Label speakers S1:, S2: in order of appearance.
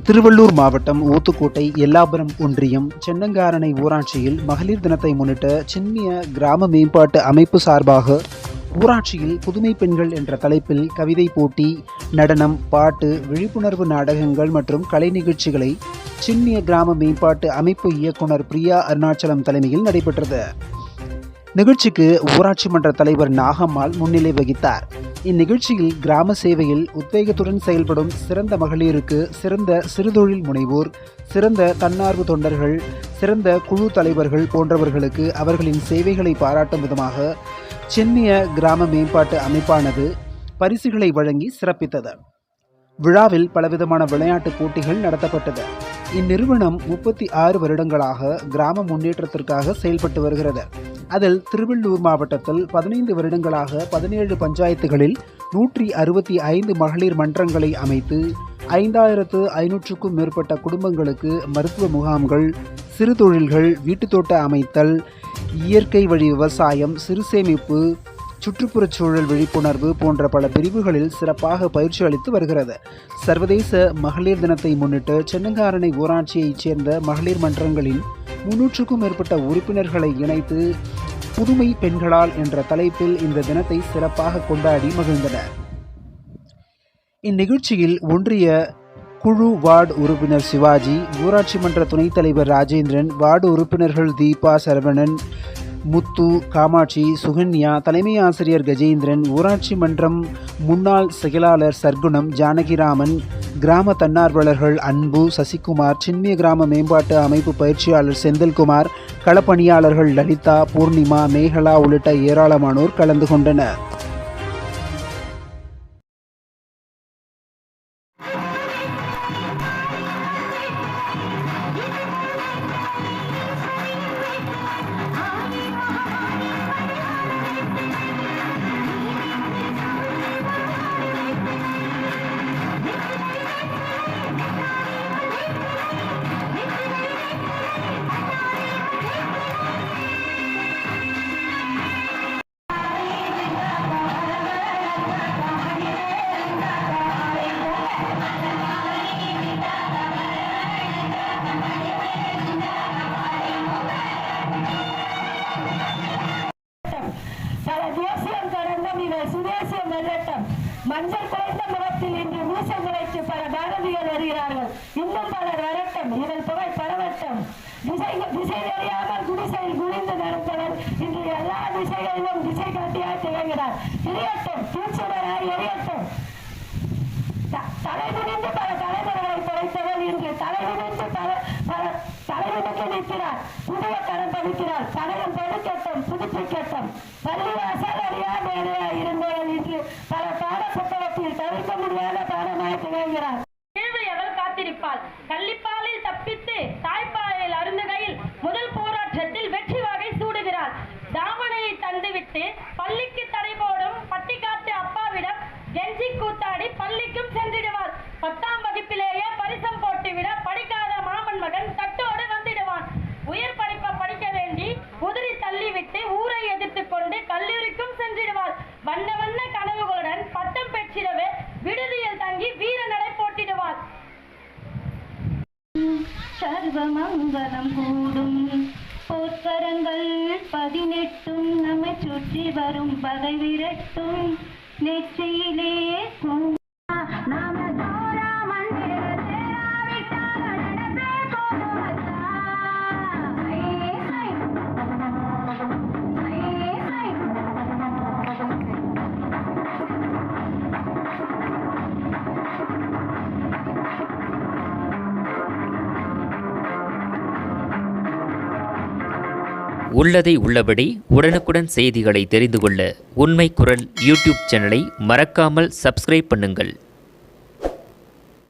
S1: திருவள்ளூர் மாவட்டம் ஊத்துக்கோட்டை எல்லாபுரம் ஒன்றியம் சென்னங்காரணை ஊராட்சியில் மகளிர் தினத்தை முன்னிட்டு சின்னிய கிராம மேம்பாட்டு அமைப்பு சார்பாக ஊராட்சியில் புதுமை பெண்கள் என்ற தலைப்பில் கவிதை போட்டி, நடனம், பாட்டு, விழிப்புணர்வு நாடகங்கள் மற்றும் கலை நிகழ்ச்சிகளை சின்னிய கிராம மேம்பாட்டு அமைப்பு இயக்குனர் பிரியா அருணாச்சலம் தலைமையில் நடைபெற்றது. நிகழ்ச்சிக்கு ஊராட்சி மன்ற தலைவர் நாகம்மாள் முன்னிலை வகித்தார். இந்நிகழ்ச்சியில் கிராம சேவையில் உத்வேகத்துடன் செயல்படும் சிறந்த மகளிருக்கு சிறந்த சிறுதொழில் முனைவோர், சிறந்த தன்னார்வ தொண்டர்கள், சிறந்த குழு தலைவர்கள் போன்றவர்களுக்கு அவர்களின் சேவைகளை பாராட்டும் விதமாக சென்னிய கிராம மேம்பாட்டு அமைப்பானது பரிசுகளை வழங்கி சிறப்பித்தது. விழாவில் பலவிதமான விளையாட்டுப் போட்டிகள் நடத்தப்பட்டது. இந்நிறுவனம் 36 வருடங்களாக கிராம முன்னேற்றத்திற்காக செயல்பட்டு வருகிறது. அதில் திருவள்ளூர் மாவட்டத்தில் 15 வருடங்களாக 17 பஞ்சாயத்துகளில் 165 மகளிர் மன்றங்களை அமைத்து 5500க்கும் மேற்பட்ட குடும்பங்களுக்கு மருத்துவ முகாம்கள், சிறு தொழில்கள், வீட்டுத்தோட்ட அமைத்தல், இயற்கை வழி விவசாயம், சிறு சேமிப்பு, சுற்றுப்புறச் சூழல் விழிப்புணர்வு போன்ற பல பிரிவுகளில் சிறப்பாக பயிற்சி அளித்து வருகிறது. சர்வதேச மகளிர் தினத்தை முன்னிட்டு சென்னங்காரணை ஊராட்சியைச் சேர்ந்த மகளிர் மன்றங்களின் 300க்கும் மேற்பட்ட உறுப்பினர்களை இணைத்து புதுமை பெண்களால் என்ற தலைப்பில் இந்த தினத்தை சிறப்பாக கொண்டாடி மகிழ்ந்தனர். இந்நிகழ்ச்சியில் ஒன்றிய குழு வார்டு உறுப்பினர் சிவாஜி, ஊராட்சி மன்ற துணைத் தலைவர் ராஜேந்திரன், வார்டு உறுப்பினர்கள் தீபா, சரவணன், முத்து, காமாட்சி, சுகன்யா, தலைமை ஆசிரியர் கஜேந்திரன், ஊராட்சி மன்றம் முன்னாள் செயலாளர் சர்க்குணம், ஜானகிராமன், கிராம தன்னார்வலர்கள் அன்பு, சசிகுமார், சின்னிய கிராம மேம்பாட்டு அமைப்பு பயிற்சியாளர் செந்தில்குமார், களப்பணியாளர்கள் லலிதா, பூர்ணிமா, மேகலா உள்ளிட்ட ஏராளமானோர் கலந்து கொண்டனர்.
S2: மஞ்சள் குறைந்த முகத்தில் இன்று மூசம் குறைத்து பல பாரதிகள் வருகிறார்கள். இன்னும் பலர் வரட்டும், இவள் புகை பரவட்டும். திசை தெரியாமல் குடிசையில் குனிந்து நடப்பவர் இன்று எல்லா திசைகளிலும் திசை காட்டியாய் திகழ்கிறார். திரியட்டும், தூச்சுடராய் எரியட்டும். தலைமுடிந்து பல தலைமுறைகளை படைத்தவர் இன்று தலைமுடிந்து தலைமுடிக்கு நிற்கிறார். புதிய கரம் பதிக்கிறார். தலையும் படுக்கட்டும், புதுப்பிக்கட்டும். பள்ளிவாசல் அறியா மேலையா இருந்தவர் இன்று பல பாட புத்தகத்தில் தவிர்க்க முடியாத பாடமாய் திகழ்கிறார்.
S3: கேள்வியவள் காத்திருப்பாள். கள்ளிப்பாலில் தப்பித்து தாய்ப்பாலில் அருந்துகையில் முதல் போராட்டத்தில் வெற்றி வகை சூடுகிறார். தாமனையை தந்துவிட்டு பள்ளிக்கு தடை போடும் பட்டிக்காட்டு அப்பாவிடம் கெஞ்சி கூத்தாடி பள்ளிக்கும் சென்றிடுவார். 10ஆம் வகுப்பிலேயே பரிசம் போட்டுவிட படிக்காத மாமன் மகன் தட்டோடு வந்துடுவான். உயர் படிப்பை படிக்க வேண்டி உதிரி தள்ளிவிட்டு ஊரை எதிர்த்து கொண்டு கல்லூரிக்கும் சென்றிடுவார். வண்ண வண்ண கனவுகளுடன் பட்டம் பெற்றிடவே விடுதியில் தங்கி வீர நடை போட்டிடுவார்.
S2: சர்வமங்கலம் கூடும் போர்க்கரங்கள் 18 நம்மை சுற்றி வரும் பகை விரட்டும். நெற்றியிலே
S4: உள்ளதை உள்ளபடி உடனுக்குடன் செய்திகளை தெரிந்து கொள்ள உண்மை குரல் யூடியூப் சேனலை மறக்காமல் சப்ஸ்கிரைப் பண்ணுங்கள்.